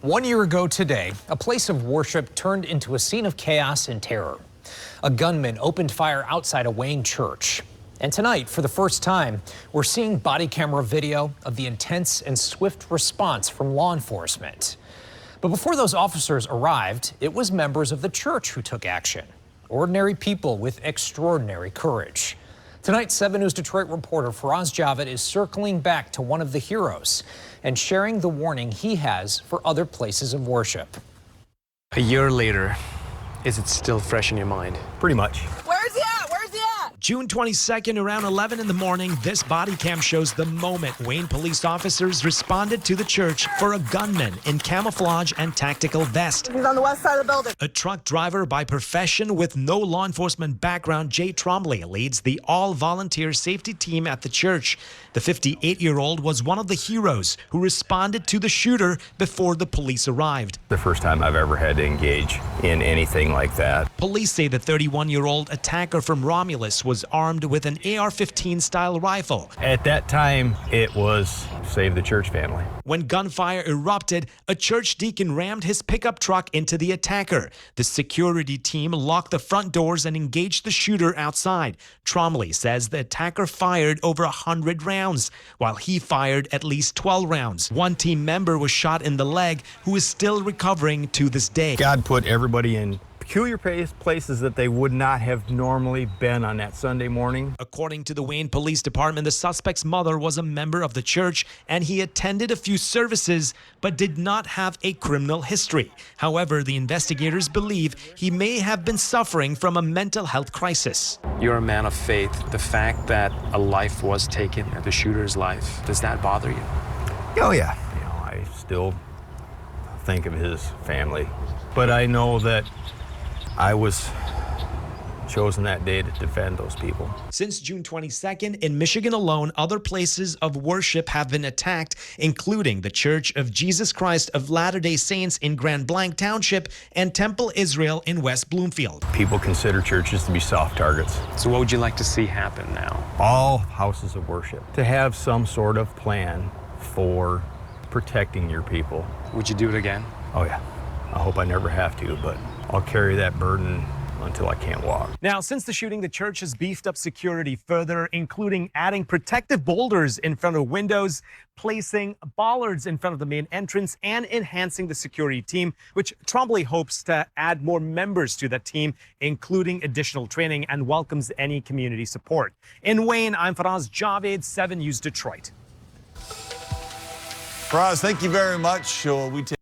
1 year ago today, a place of worship turned into a scene of chaos and terror. A gunman opened fire outside a Wayne church. And tonight, for the first time, we're seeing body camera video of the intense and swift response from law enforcement. But before those officers arrived, it was members of the church who took action. Ordinary people with extraordinary courage. Tonight, 7 News Detroit reporter Faraz Javed is circling back to one of the heroes and sharing the warning he has for other places of worship. A year later, is it still fresh in your mind? Pretty much. Where's he at? Where's he at? June 22nd, around 11 in the morning, this body cam shows the moment Wayne police officers responded to the church for a gunman in camouflage and tactical vest. He's on the west side of the building. A truck driver by profession with no law enforcement background, Jay Trombley leads the all-volunteer safety team at the church. The 58-year-old was one of the heroes who responded to the shooter before the police arrived. The first time I've ever had to engage in anything like that. Police say the 31-year-old attacker from Romulus was armed with an AR-15 style rifle. At that time, it was save the church family. When gunfire erupted, a church deacon rammed his pickup truck into the attacker. The security team locked the front doors and engaged the shooter outside. Trombley says the attacker fired over 100 rounds, while he fired at least 12 rounds. One team member was shot in the leg, who is still recovering to this day. God put everybody in peculiar places that they would not have normally been on that Sunday morning. According to the Wayne Police Department, the suspect's mother was a member of the church and he attended a few services but did not have a criminal history. However, the investigators believe he may have been suffering from a mental health crisis. You're a man of faith. The fact that a life was taken, the shooter's life, does that bother you? Oh yeah. You know, I still think of his family, but I know that I was chosen that day to defend those people. Since June 22nd, in Michigan alone, other places of worship have been attacked, including the Church of Jesus Christ of Latter-day Saints in Grand Blanc Township and Temple Israel in West Bloomfield. People consider churches to be soft targets. So what would you like to see happen now? All houses of worship, to have some sort of plan for protecting your people. Would you do it again? Oh yeah. I hope I never have to, but I'll carry that burden until I can't walk. Now, since the shooting, the church has beefed up security further, including adding protective boulders in front of windows, placing bollards in front of the main entrance, and enhancing the security team, which Trombley hopes to add more members to that team, including additional training, and welcomes any community support. In Wayne, I'm Faraz Javed, 7 News Detroit. Faraz, thank you very much. We take